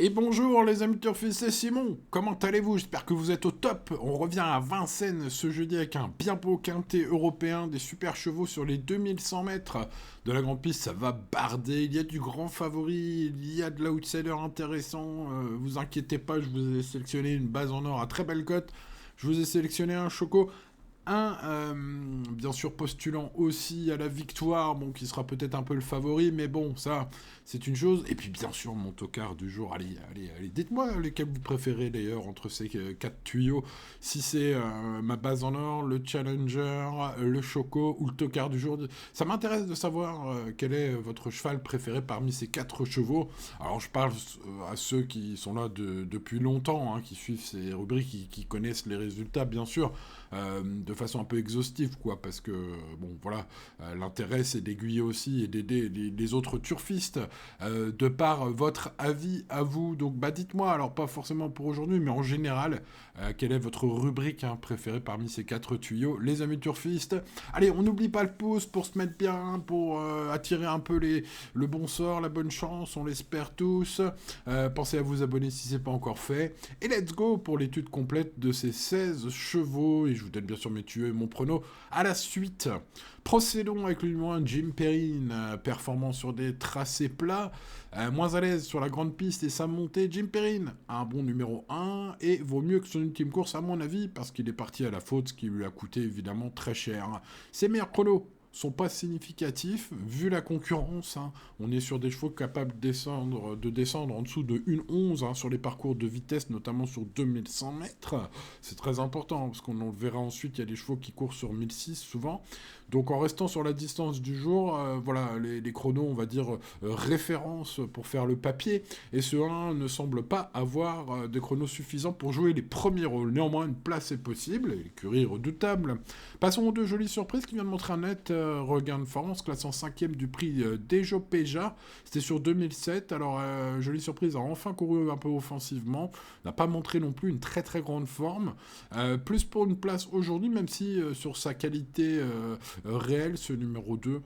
Et bonjour les amis turfistes, c'est Simon. Comment allez-vous? J'espère que vous êtes au top. On revient à Vincennes ce jeudi avec un bien beau quintet européen, des super chevaux sur les 2100 mètres de la grande piste. Ça va barder, il y a du grand favori, il y a de l'outsider intéressant. Vous inquiétez pas, je vous ai sélectionné une base en or à très belle cote. Je vous ai sélectionné un choco. Bien sûr, postulant aussi à la victoire, bon, qui sera peut-être un peu le favori, mais bon, ça, c'est une chose. Et puis, bien sûr, mon tocard du jour. Allez, dites-moi lesquels vous préférez d'ailleurs entre ces quatre tuyaux. Si c'est ma base en or, le challenger, le choco ou le tocard du jour. Ça m'intéresse de savoir quel est votre cheval préféré parmi ces quatre chevaux. Alors, je parle à ceux qui sont là depuis longtemps, hein, qui suivent ces rubriques, qui connaissent les résultats, bien sûr. De façon un peu exhaustive, quoi, parce que, bon, voilà, l'intérêt, c'est d'aiguiller aussi et d'aider les autres turfistes, de par votre avis à vous. Donc, bah, dites-moi, alors pas forcément pour aujourd'hui, mais en général, quelle est votre rubrique préférée parmi ces quatre tuyaux, les amis turfistes. Allez, on n'oublie pas le pouce pour se mettre bien, pour attirer un peu le bon sort, la bonne chance, on l'espère tous. Pensez à vous abonner si c'est pas encore fait. Et let's go pour l'étude complète de ces 16 chevaux. Et je vous donne bien sûr mes tuyaux et mon prono à la suite. Procédons avec le numéro 1, Jim Perrine, performant sur des tracés plats, moins à l'aise sur la grande piste et sa montée. Jim Perrine, un bon numéro 1, et vaut mieux que son ultime course à mon avis, parce qu'il est parti à la faute, ce qui lui a coûté évidemment très cher. Ses meilleurs chronos sont pas significatifs, vu la concurrence. On est sur des chevaux capables de descendre en dessous de 1,11 sur les parcours de vitesse, notamment sur 2100 mètres. C'est très important, parce qu'on le verra ensuite, il y a des chevaux qui courent sur 1006 souvent. Donc en restant sur la distance du jour, voilà, les chronos, on va dire, référence pour faire le papier. Et ce 1 ne semble pas avoir des chronos suffisants pour jouer les premiers rôles. Néanmoins, une place est possible, et l'écurie redoutable. Passons aux deux jolies surprises qui viennent de montrer un net regain de forme, classant 5e du prix Dejo Peja. C'était sur 2007. Alors, jolie surprise, a enfin couru un peu offensivement. N'a pas montré non plus une très très grande forme. Plus pour une place aujourd'hui, même si sur sa qualité réelle, ce numéro 2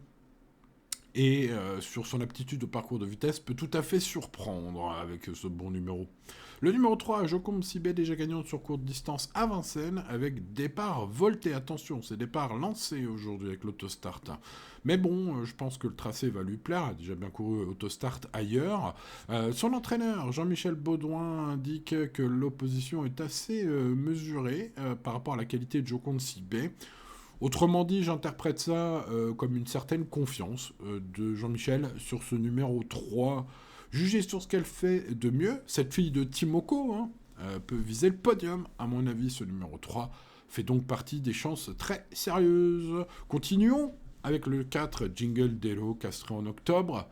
et sur son aptitude au parcours de vitesse peut tout à fait surprendre avec ce bon numéro. Le numéro 3, Jocom Sibé, déjà gagnante sur courte distance à Vincennes, avec départ volté. Attention, c'est départ lancé aujourd'hui avec l'autostart. Mais bon, je pense que le tracé va lui plaire, il a déjà bien couru autostart ailleurs. Son entraîneur, Jean-Michel Baudouin, indique que l'opposition est assez mesurée par rapport à la qualité de Jocom Sibé. Autrement dit, j'interprète ça comme une certaine confiance de Jean-Michel sur ce numéro 3. Jugez sur ce qu'elle fait de mieux. Cette fille de Timoko peut viser le podium. À mon avis, ce numéro 3 fait donc partie des chances très sérieuses. Continuons avec le 4, Jingle Dello, castré en octobre.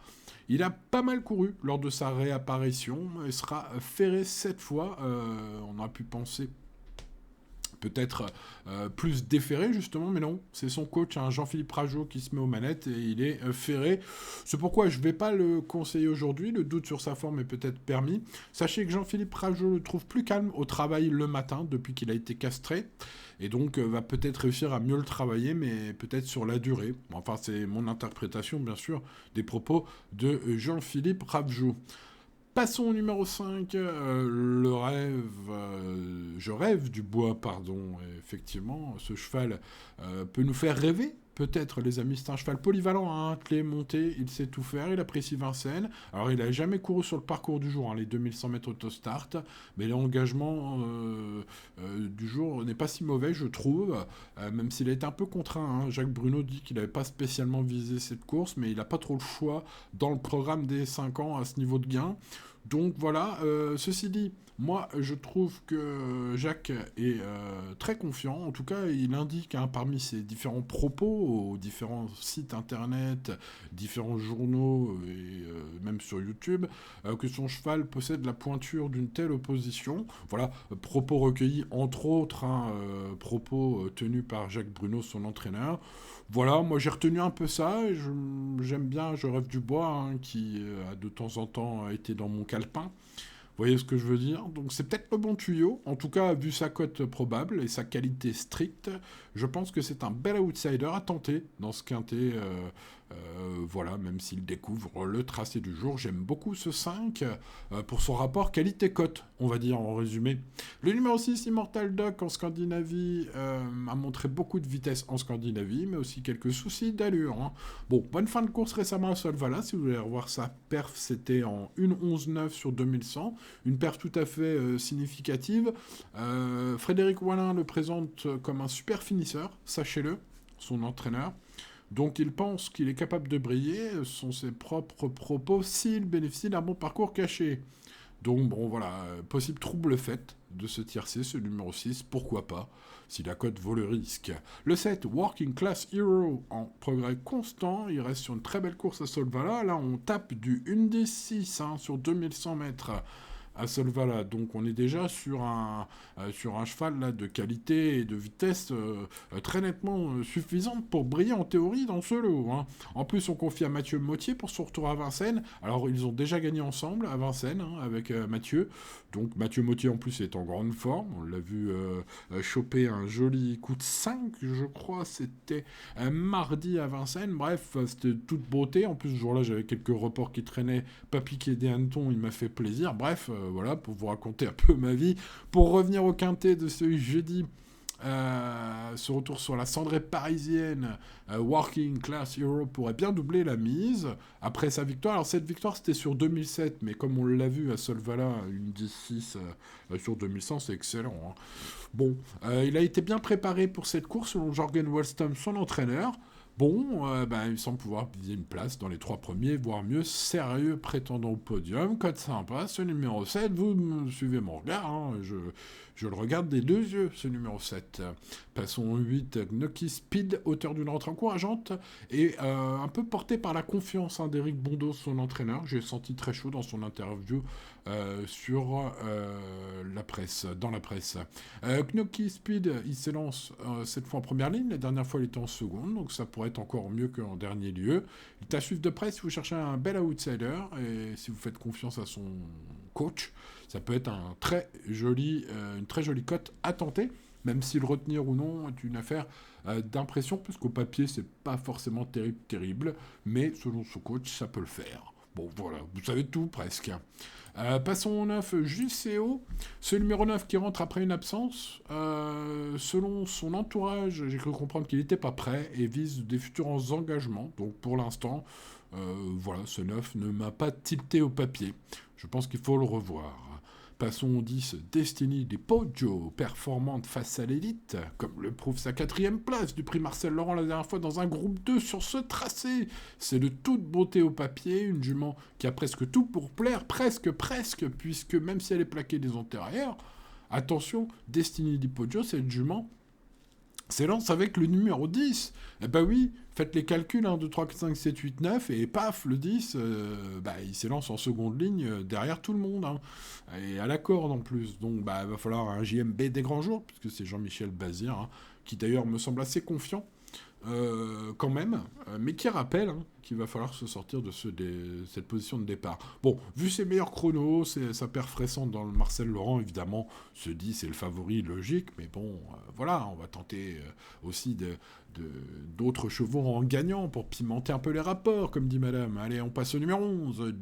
Il a pas mal couru lors de sa réapparition et sera ferré 7 fois. On aurait pu penser peut-être plus déféré justement, mais non, c'est son coach, Jean-Philippe Rageot, qui se met aux manettes et il est ferré. C'est pourquoi je ne vais pas le conseiller aujourd'hui, le doute sur sa forme est peut-être permis. Sachez que Jean-Philippe Rageot le trouve plus calme au travail le matin depuis qu'il a été castré, et donc va peut-être réussir à mieux le travailler, mais peut-être sur la durée. Enfin, c'est mon interprétation, bien sûr, des propos de Jean-Philippe Rageot. Passons au numéro 5, je rêve du bois, pardon. Et effectivement, ce cheval peut nous faire rêver. Peut-être, les amis, c'est un cheval polyvalent, clé, monté, il sait tout faire, il apprécie Vincennes. Alors, il n'a jamais couru sur le parcours du jour, les 2100 mètres autostart, mais l'engagement du jour n'est pas si mauvais, je trouve, même s'il a été un peu contraint. Jacques Bruno dit qu'il n'avait pas spécialement visé cette course, mais il n'a pas trop le choix dans le programme des 5 ans à ce niveau de gain. Donc voilà, ceci dit, moi je trouve que Jacques est très confiant. En tout cas, il indique parmi ses différents propos aux différents sites internet, différents journaux et même sur YouTube, que son cheval possède la pointure d'une telle opposition. Voilà, propos recueillis entre autres, propos tenus par Jacques Bruno, son entraîneur. Voilà, moi j'ai retenu un peu ça, et j'aime bien Je rêve du bois, qui a de temps en temps été dans mon calepin. Vous voyez ce que je veux dire? Donc c'est peut-être le bon tuyau, en tout cas vu sa cote probable et sa qualité stricte, je pense que c'est un bel outsider à tenter dans ce quintet Voilà, même s'il découvre le tracé du jour, j'aime beaucoup ce 5 pour son rapport qualité-cote, on va dire en résumé. Le numéro 6, Immortal Duck en Scandinavie, a montré beaucoup de vitesse en Scandinavie, mais aussi quelques soucis d'allure. Hein. Bon, bonne fin de course récemment à Solvala, si vous voulez revoir sa perf, c'était en 1,11,9 sur 2100, une perf tout à fait significative. Frédéric Wallin le présente comme un super finisseur, sachez-le, son entraîneur. Donc il pense qu'il est capable de briller, ce sont ses propres propos s'il bénéficie d'un bon parcours caché. Donc bon voilà, possible trouble fait de ce tiercé, ce numéro 6, pourquoi pas, si la cote vaut le risque. Le 7, Working Class Hero, en progrès constant, il reste sur une très belle course à Solvala, là on tape du 1,10,6 sur 2100 mètres. À Solvala, donc on est déjà sur un cheval là, de qualité et de vitesse très nettement suffisante pour briller en théorie dans ce lot. Hein. En plus, on confie à Mathieu Mottier pour son retour à Vincennes. Alors, ils ont déjà gagné ensemble à Vincennes avec Mathieu. Donc, Mathieu Mottier en plus est en grande forme. On l'a vu choper un joli coup de 5, je crois. C'était un mardi à Vincennes. Bref, c'était toute beauté. En plus, ce jour-là, j'avais quelques reports qui traînaient, pas piqué des hannetons. Il m'a fait plaisir. Bref, voilà, pour vous raconter un peu ma vie. Pour revenir au quintet de ce jeudi, ce retour sur la cendrée parisienne, Working Class Hero pourrait bien doubler la mise après sa victoire. Alors cette victoire c'était sur 2007, mais comme on l'a vu à Solvala, une 10-6 sur 2100, c'est excellent. Hein. Bon, il a été bien préparé pour cette course selon Jorgen Wallstam, son entraîneur. Bon, il semble pouvoir viser une place dans les 3 premiers, voire mieux, sérieux prétendant au podium. Code sympa, ce numéro 7, vous me suivez mon regard, hein, je le regarde des 2 yeux, ce numéro 7. Passons au 8, Gnocchi Speed, auteur d'une rentrée encourageante, et un peu porté par la confiance d'Éric Bondeau, son entraîneur. J'ai senti très chaud dans son interview sur la presse, dans la presse. Gnocchi Speed, il s'élance cette fois en première ligne, la dernière fois il était en seconde, donc ça pourrait être encore mieux qu'en dernier lieu. Il est à suivre de près si vous cherchez un bel outsider, et si vous faites confiance à son coach, ça peut être une très jolie cote à tenter, même si le retenir ou non est une affaire d'impression, puisqu'au papier c'est pas forcément terrible, mais selon son coach ça peut le faire. Bon voilà, vous savez tout presque. Passons au 9, Juseo, ce numéro 9 qui rentre après une absence. Selon son entourage, j'ai cru comprendre qu'il n'était pas prêt et vise des futurs engagements. Donc pour l'instant, voilà, ce 9 ne m'a pas tilté au papier. Je pense qu'il faut le revoir. Passons au 10, Destiny des Poggio, performante face à l'élite, comme le prouve sa 4e place du prix Marcel Laurent la dernière fois dans un groupe 2 sur ce tracé. C'est de toute beauté au papier, une jument qui a presque tout pour plaire, presque, puisque même si elle est plaquée des antérieurs, attention, Destiny des Poggio, cette jument s'élance avec le numéro 10. Eh ben oui, faites les calculs, 1, 2, 3, 4, 5, 7, 8, 9, et paf, le 10, il s'élance en seconde ligne derrière tout le monde. Hein, et à la corde en plus. Donc il va falloir un JMB des grands jours, puisque c'est Jean-Michel Bazir, hein, qui d'ailleurs me semble assez confiant. Quand même, mais qui rappelle qu'il va falloir se sortir de cette position de départ. Bon, vu ses meilleurs chronos, sa perf récente dans le Marcel Laurent, évidemment, se dit c'est le favori logique, mais bon, voilà, on va tenter aussi d'autres chevaux en gagnant pour pimenter un peu les rapports, comme dit madame. Allez, on passe au numéro 11,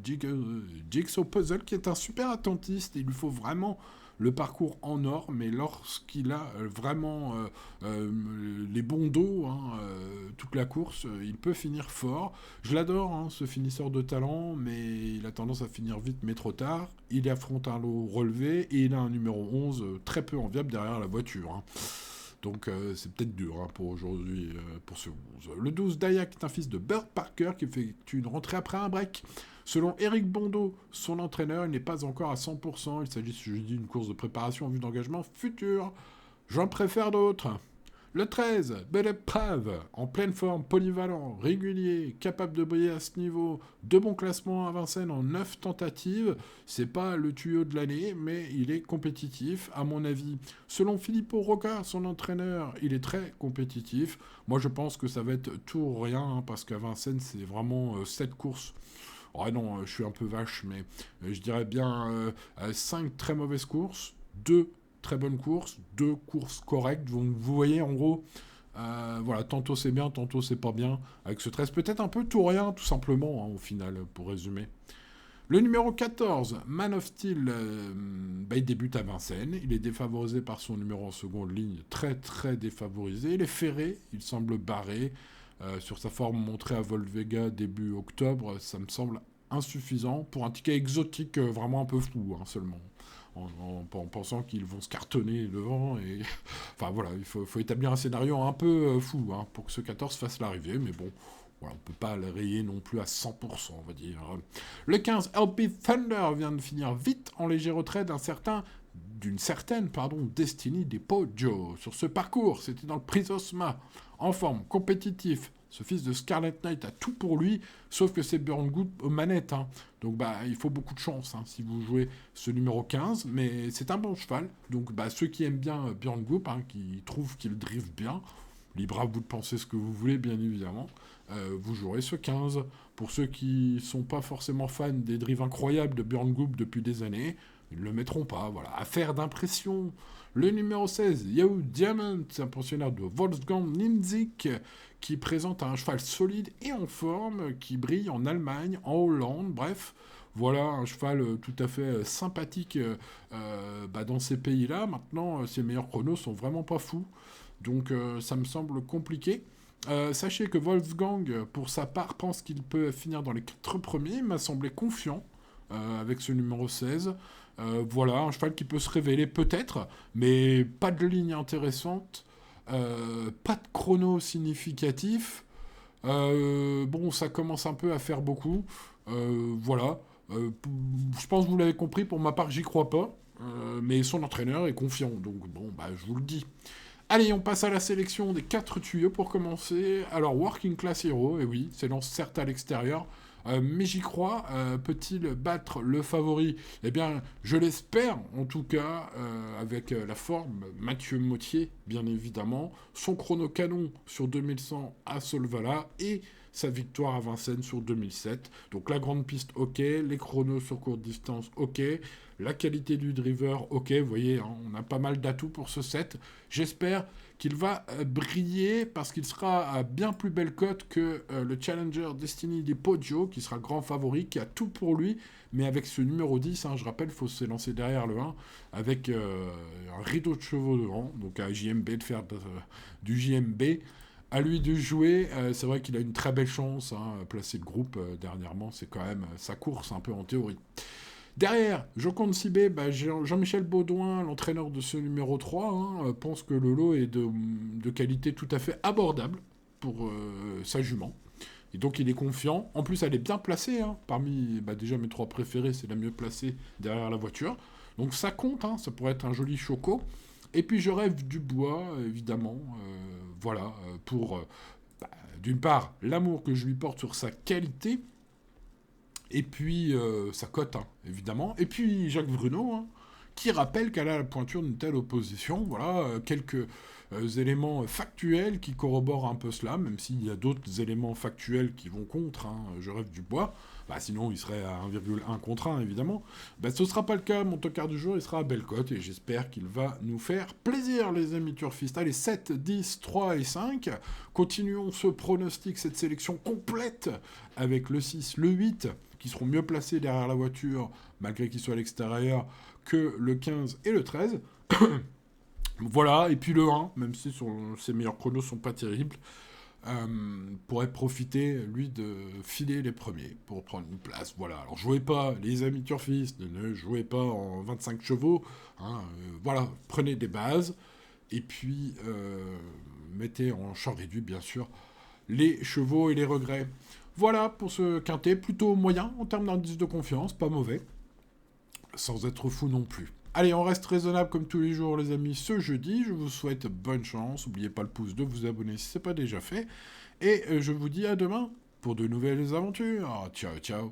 Jigsaw Puzzle, qui est un super attentiste, et il lui faut vraiment le parcours en or, mais lorsqu'il a vraiment les bons dos, toute la course, il peut finir fort. Je l'adore, ce finisseur de talent, mais il a tendance à finir vite, mais trop tard. Il affronte un lot relevé, et il a un numéro 11 très peu enviable derrière la voiture. Hein. Donc c'est peut-être dur pour aujourd'hui, pour ce 11. Le 12, Dayak est un fils de Burt Parker qui effectue une rentrée après un break. Selon Éric Bondeau, son entraîneur, il n'est pas encore à 100%. Il s'agit, je dis, d'une course de préparation en vue d'engagement futur. J'en préfère d'autres. Le 13, Belle Épreuve, en pleine forme, polyvalent, régulier, capable de briller à ce niveau, de bons classements à Vincennes en 9 tentatives. C'est pas le tuyau de l'année, mais il est compétitif, à mon avis. Selon Filippo Rocca, son entraîneur, il est très compétitif. Moi, je pense que ça va être tout ou rien, parce qu'à Vincennes, c'est vraiment 7 courses. Oh non, je suis un peu vache, mais je dirais bien 5 très mauvaises courses, 2 très bonnes courses, 2 courses correctes. Donc vous voyez, en gros, Voilà, tantôt c'est bien, tantôt c'est pas bien. Avec ce 13, peut-être un peu tout rien, tout simplement, hein, au final, pour résumer. Le numéro 14, Man of Steel, il débute à Vincennes. Il est défavorisé par son numéro en seconde ligne, très très défavorisé. Il est ferré, il semble barré. Sur sa forme montrée à Volvega début octobre, ça me semble insuffisant pour un ticket exotique vraiment un peu fou, hein, seulement. En pensant qu'ils vont se cartonner devant. Et... enfin voilà, il faut établir un scénario un peu fou, hein, pour que ce 14 fasse l'arrivée, mais bon, voilà, on ne peut pas le rayer non plus à 100%, on va dire. Le 15, LP Thunder, vient de finir vite en léger retrait d'une certaine Destiny des Pojo. Sur ce parcours, c'était dans le Prisosma, en forme, compétitif. Ce fils de Scarlet Knight a tout pour lui, sauf que c'est Björn Goop aux manettes. Hein. Donc il faut beaucoup de chance si vous jouez ce numéro 15, mais c'est un bon cheval. Donc ceux qui aiment bien Björn Goop, qui trouvent qu'il drive bien, libre à vous de penser ce que vous voulez, bien évidemment. Vous jouerez ce 15. Pour ceux qui ne sont pas forcément fans des drives incroyables de Björn Goop depuis des années, ils ne le mettront pas. Voilà, affaire d'impression. Le numéro 16, Yahoo Diamond, c'est un pensionnaire de Wolfgang Nimzik, qui présente un cheval solide et en forme, qui brille en Allemagne, en Hollande, bref. Voilà, un cheval tout à fait sympathique dans ces pays-là. Maintenant, ses meilleurs chronos sont vraiment pas fous. Donc ça me semble compliqué. Sachez que Wolfgang, pour sa part, pense qu'il peut finir dans les 4 premiers. Il m'a semblé confiant avec ce numéro 16. Voilà, un cheval qui peut se révéler peut-être, mais pas de ligne intéressante, pas de chrono significatif. Ça commence un peu à faire beaucoup. Voilà. Je pense que vous l'avez compris, pour ma part, j'y crois pas. Mais son entraîneur est confiant, donc je vous le dis. Allez, on passe à la sélection des 4 tuyaux pour commencer. Alors, Working Class Hero, et oui, s'élance certes à l'extérieur, mais j'y crois. Peut-il battre le favori? Eh bien, je l'espère, en tout cas, avec la forme. Mathieu Mottier, bien évidemment. Son chrono canon sur 2100 à Solvala et sa victoire à Vincennes sur 2007. Donc la grande piste, ok. Les chronos sur courte distance, ok. La qualité du driver, ok. Vous voyez, on a pas mal d'atouts pour ce set. J'espère qu'il va briller parce qu'il sera à bien plus belle cote que le Challenger Destiny des Poggio, qui sera grand favori, qui a tout pour lui, mais avec ce numéro 10, je rappelle, il faut se lancer derrière le 1, avec un rideau de chevaux devant, donc à JMB de faire du JMB. À lui de jouer, c'est vrai qu'il a une très belle chance, placer le groupe dernièrement, c'est quand même sa course un peu en théorie. Derrière, Joconde Sibé, Jean-Michel Baudouin, l'entraîneur de ce numéro 3, pense que le lot est de qualité tout à fait abordable pour sa jument. Et donc il est confiant. En plus, elle est bien placée. Parmi déjà mes 3 préférés, c'est la mieux placée derrière la voiture. Donc ça compte, ça pourrait être un joli choco. Et puis je rêve du bois, évidemment. Pour, d'une part, l'amour que je lui porte sur sa qualité. Et puis, sa cote, évidemment. Et puis, Jacques Bruno, qui rappelle qu'elle a la pointure d'une telle opposition. Voilà, quelques éléments factuels qui corroborent un peu cela, même s'il y a d'autres éléments factuels qui vont contre. Je rêve du bois. Sinon, il serait à 1,1 contre 1, évidemment. Ce ne sera pas le cas. Mon tocard du jour, il sera à belle cote. Et j'espère qu'il va nous faire plaisir, les amis turfistes. Allez, 7, 10, 3 et 5. Continuons ce pronostic, cette sélection complète avec le 6, le 8, qui seront mieux placés derrière la voiture, malgré qu'ils soient à l'extérieur, que le 15 et le 13. Voilà, et puis le 1, même si ses meilleurs chronos sont pas terribles, pourrait profiter, lui, de filer les premiers pour prendre une place. Voilà, alors jouez pas, les amis turfistes, ne jouez pas en 25 chevaux. Voilà, prenez des bases, et puis mettez en champ réduit, bien sûr, les chevaux et les regrets. Voilà pour ce quintet, plutôt moyen en termes d'indice de confiance, pas mauvais, sans être fou non plus. Allez, on reste raisonnable comme tous les jours, les amis, ce jeudi. Je vous souhaite bonne chance. N'oubliez pas le pouce de vous abonner si ce n'est pas déjà fait. Et je vous dis à demain pour de nouvelles aventures. Ciao, ciao.